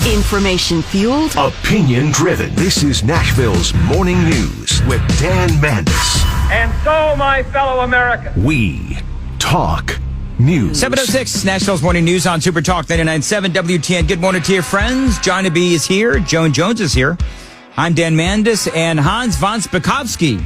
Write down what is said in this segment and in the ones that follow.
Information-fueled. Opinion-driven. This is Nashville's Morning News with Dan Mandis. And so, my fellow Americans, we talk news. 7:06, Nashville's Morning News on Super Talk 99.7 WTN. Good morning to your friends. Johnny B is here. Joan Jones is here. I'm Dan Mandis, and Hans von Spakovsky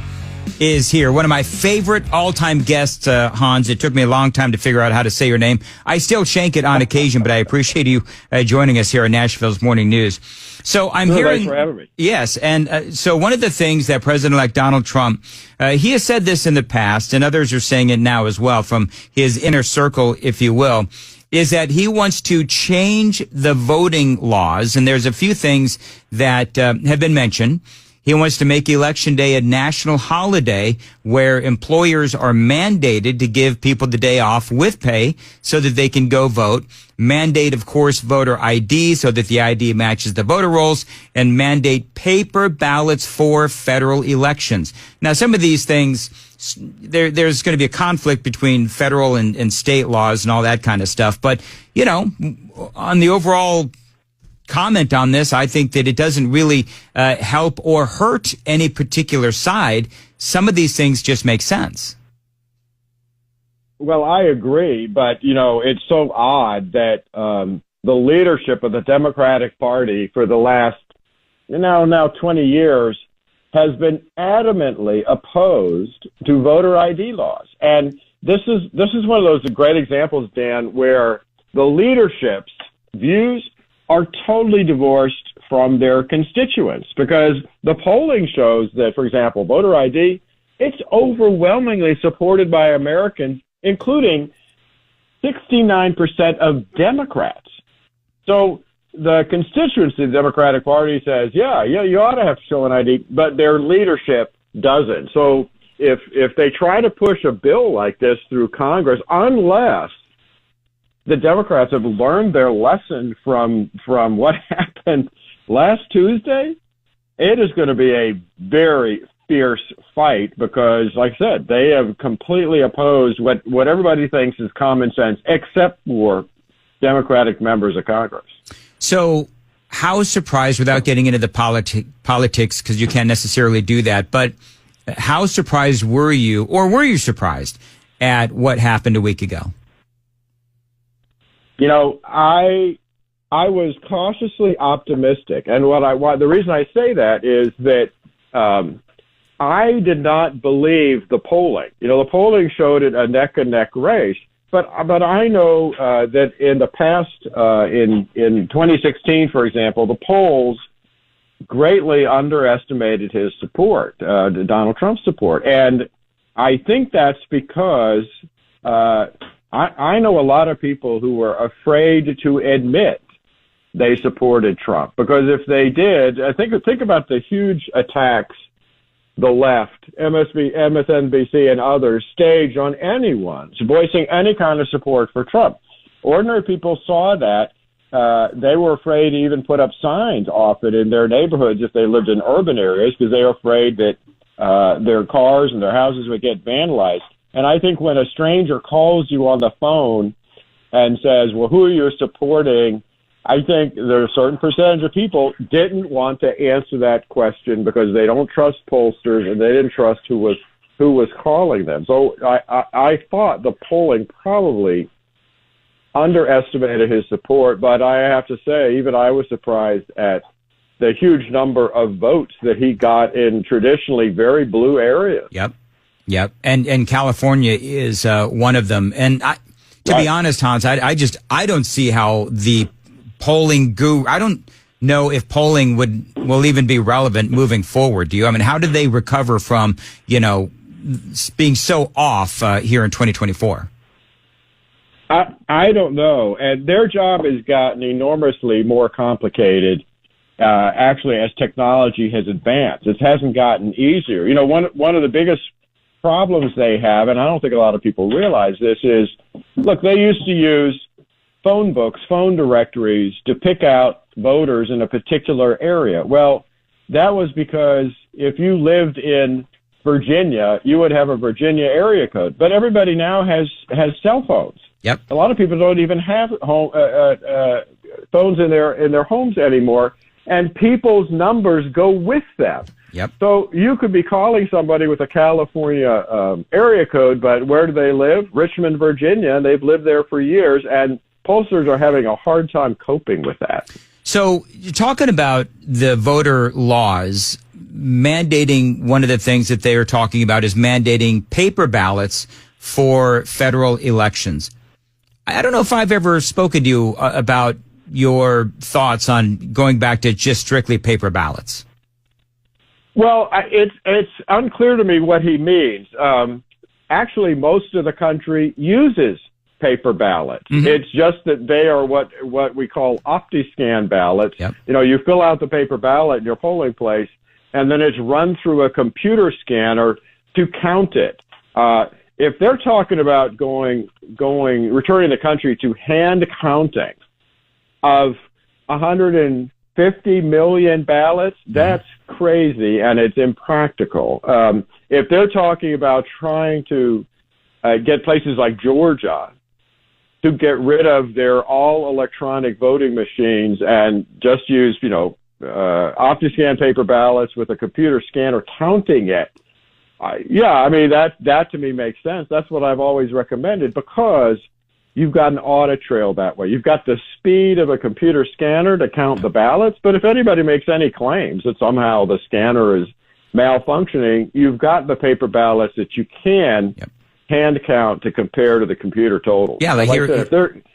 is here. One of my favorite all-time guests, Hans. It took me a long time to figure out how to say your name. I still shank it on occasion, but I appreciate you joining us here on Nashville's Morning News. So I'm hearing, thanks for having me. Yes, and so one of the things that President-elect Donald Trump, he has said this in the past, and others are saying it now as well, from his inner circle, if you will, is that he wants to change the voting laws, and there's a few things that have been mentioned. He wants to make Election Day a national holiday where employers are mandated to give people the day off with pay so that they can go vote. Mandate, of course, voter ID so that the ID matches the voter rolls, and mandate paper ballots for federal elections. Now, some of these things, there's going to be a conflict between federal and state laws and all that kind of stuff. But, you know, on the overall comment on this, I think that it doesn't really help or hurt any particular side. Some of these things just make sense. well, I agree, but, you know, it's so odd that the leadership of the Democratic Party for the last, now 20 years has been adamantly opposed to voter ID laws. And this is one of those great examples, Dan, where the leadership's views are totally divorced from their constituents, because the polling shows that, for example, voter ID, it's overwhelmingly supported by Americans, including 69% of Democrats. So the constituency of the Democratic Party says, yeah, you ought to have to show an ID, but their leadership doesn't. So if they try to push a bill like this through Congress, unless the Democrats have learned their lesson from what happened last Tuesday, it is going to be a very fierce fight, because, like I said, they have completely opposed what everybody thinks is common sense, except for Democratic members of Congress. So how surprised, without getting into the politics, because you can't necessarily do that, but how surprised were you, or were you surprised at what happened a week ago? You know, I was cautiously optimistic, and the reason I say that is that I did not believe the polling. You know, the polling showed it a neck-and-neck race, but I know that in the past, in 2016, for example, the polls greatly underestimated his support, Donald Trump's support, and I think that's because I know a lot of people who were afraid to admit they supported Trump, because if they did, think about the huge attacks the left, MSNBC and others, staged on anyone voicing any kind of support for Trump. Ordinary people saw that. They were afraid to even put up signs off it in their neighborhoods if they lived in urban areas, because they were afraid that their cars and their houses would get vandalized. And I think when a stranger calls you on the phone and says, well, who are you supporting? I think there's a certain percentage of people didn't want to answer that question because they don't trust pollsters and they didn't trust who was calling them. So I thought the polling probably underestimated his support, but I have to say, even I was surprised at the huge number of votes that he got in traditionally very blue areas. Yep. And California is one of them. And to be honest, Hans, I don't see how the polling I don't know if polling will even be relevant moving forward. Do you? I mean, how did they recover from, being so off here in 2024? I don't know. And their job has gotten enormously more complicated, actually, as technology has advanced. It hasn't gotten easier. You know, one of the biggest problems they have, and I don't think a lot of people realize this, is, look, they used to use phone books, phone directories to pick out voters in a particular area. Well, that was because if you lived in Virginia, you would have a Virginia area code. But everybody now has cell phones. Yep. A lot of people don't even have phones in their homes anymore, and people's numbers go with them. Yep. So you could be calling somebody with a California area code, but where do they live? Richmond, Virginia, and they've lived there for years, and pollsters are having a hard time coping with that. So you're talking about the voter laws mandating, one of the things that they are talking about is mandating paper ballots for federal elections. I don't know if I've ever spoken to you about your thoughts on going back to just strictly paper ballots. Well, it's unclear to me what he means. Actually, most of the country uses paper ballots. Mm-hmm. It's just that they are what we call OptiScan ballots. Yep. You fill out the paper ballot in your polling place, and then it's run through a computer scanner to count it. If they're talking about returning the country to hand counting of 150 million ballots, that's crazy, and it's impractical. If they're talking about trying to get places like Georgia to get rid of their all electronic voting machines and just use, OptiScan paper ballots with a computer scanner counting it, that to me makes sense. That's what I've always recommended, because you've got an audit trail that way. You've got the speed of a computer scanner to count the ballots, but if anybody makes any claims that somehow the scanner is malfunctioning, you've got the paper ballots that you can hand count to compare to the computer total. Yeah, like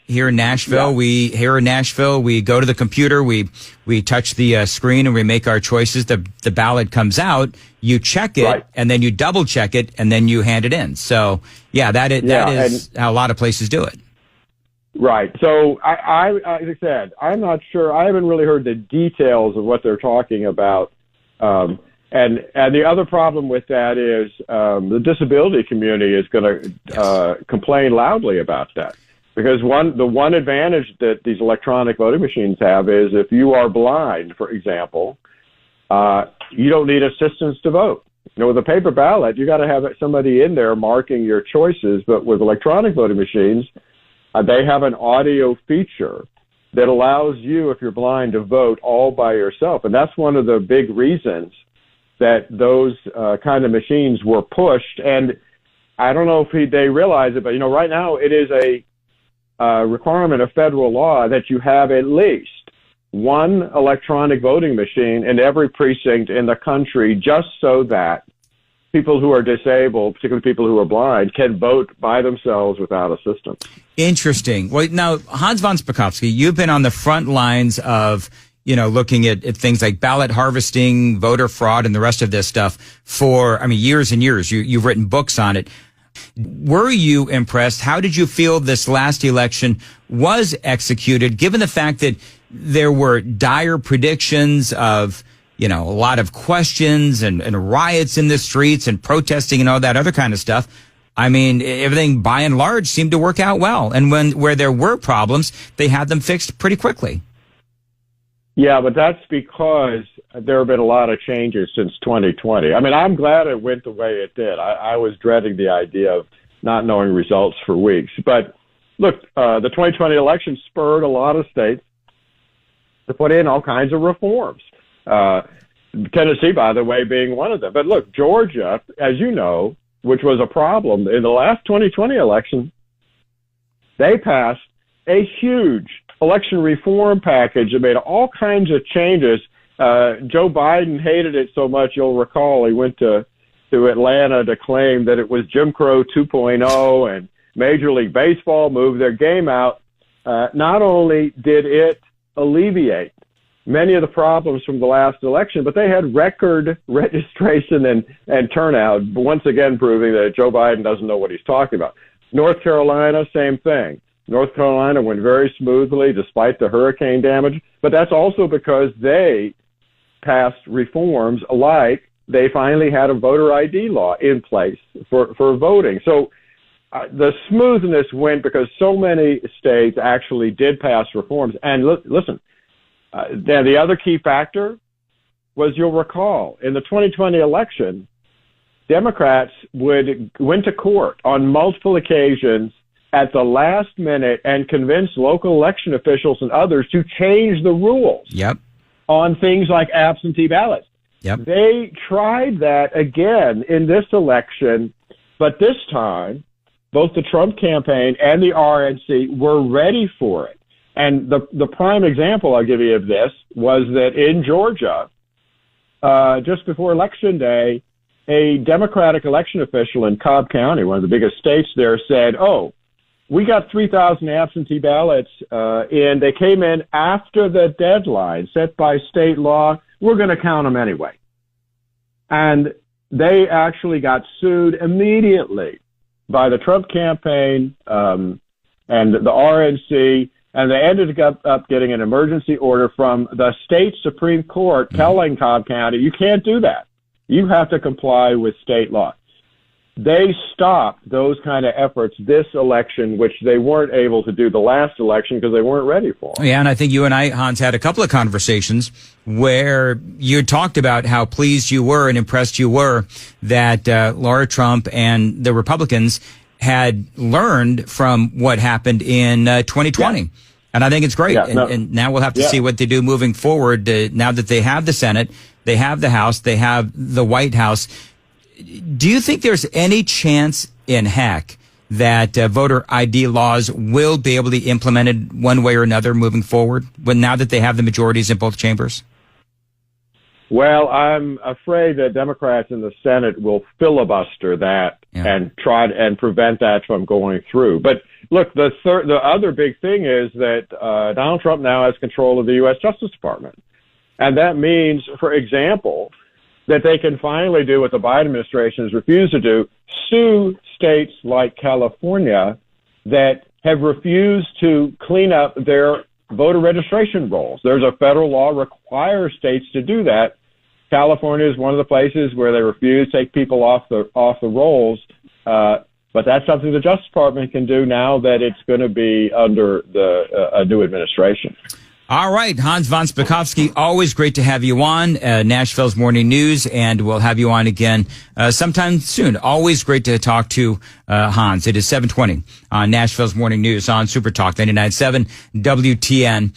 here in Nashville, we go to the computer, we touch the screen, and we make our choices. The ballot comes out, you check it, and then you double check it, and then you hand it in. So that is how a lot of places do it. Right. So I like I said, I'm not sure. I haven't really heard the details of what they're talking about. And the other problem with that is the disability community is going to complain loudly about that, because the one advantage that these electronic voting machines have is if you are blind, for example, you don't need assistance to vote. With a paper ballot, you got to have somebody in there marking your choices. But with electronic voting machines, they have an audio feature that allows you, if you're blind, to vote all by yourself. And that's one of the big reasons that those kind of machines were pushed. And I don't know if they realize it, but, right now it is a requirement of federal law that you have at least one electronic voting machine in every precinct in the country, just so that people who are disabled, particularly people who are blind, can vote by themselves without assistance. Interesting. Well, now, Hans von Spakovsky, you've been on the front lines of looking at things like ballot harvesting, voter fraud, and the rest of this stuff for, years and years. You've written books on it. Were you impressed? How did you feel this last election was executed, given the fact that there were dire predictions of, a lot of questions and riots in the streets and protesting and all that other kind of stuff? Everything by and large seemed to work out well. And where there were problems, they had them fixed pretty quickly. Yeah, but that's because there have been a lot of changes since 2020. I'm glad it went the way it did. I was dreading the idea of not knowing results for weeks. But look, the 2020 election spurred a lot of states to put in all kinds of reforms. Tennessee, by the way, being one of them. But look, Georgia, as you know, which was a problem in the last 2020 election, they passed a huge election reform package that made all kinds of changes. Joe Biden hated it so much, you'll recall, he went to Atlanta to claim that it was Jim Crow 2.0, and Major League Baseball moved their game out. Not only did it alleviate many of the problems from the last election, but they had record registration and turnout, once again proving that Joe Biden doesn't know what he's talking about. North Carolina, same thing. North Carolina went very smoothly despite the hurricane damage, but that's also because they passed reforms like they finally had a voter ID law in place for voting. So the smoothness went because so many states actually did pass reforms. And listen, then the other key factor was, you'll recall, in the 2020 election, Democrats went to court on multiple occasions at the last minute and convince local election officials and others to change the rules on things like absentee ballots. They tried that again in this election, but this time, both the Trump campaign and the RNC were ready for it. And the prime example I'll give you of this was that in Georgia, just before Election Day, a Democratic election official in Cobb County, one of the biggest states there, said, we got 3,000 absentee ballots, and they came in after the deadline set by state law. We're going to count them anyway. And they actually got sued immediately by the Trump campaign and the RNC, and they ended up getting an emergency order from the state Supreme Court telling Cobb County, you can't do that. You have to comply with state law. They stopped those kind of efforts this election, which they weren't able to do the last election because they weren't ready for it. Yeah, and I think you and I, Hans, had a couple of conversations where you talked about how pleased you were and impressed you were that Laura Trump and the Republicans had learned from what happened in 2020. Yeah. And I think it's great. And now we'll have to see what they do moving forward. Now that they have the Senate, they have the House, they have the White House. Do you think there's any chance in heck that voter ID laws will be able to be implemented one way or another moving forward now that they have the majorities in both chambers? Well, I'm afraid that Democrats in the Senate will filibuster that and try and prevent that from going through. But look, the other big thing is that Donald Trump now has control of the U.S. Justice Department. And that means, for example, that they can finally do what the Biden administration has refused to do, sue states like California that have refused to clean up their voter registration rolls. There's a federal law requires states to do that. California is one of the places where they refuse to take people off the rolls. But that's something the Justice Department can do now that it's going to be under a new administration. All right, Hans von Spakovsky, always great to have you on Nashville's Morning News, and we'll have you on again sometime soon. Always great to talk to Hans. It is 7:20 on Nashville's Morning News on Super Talk 99.7 WTN.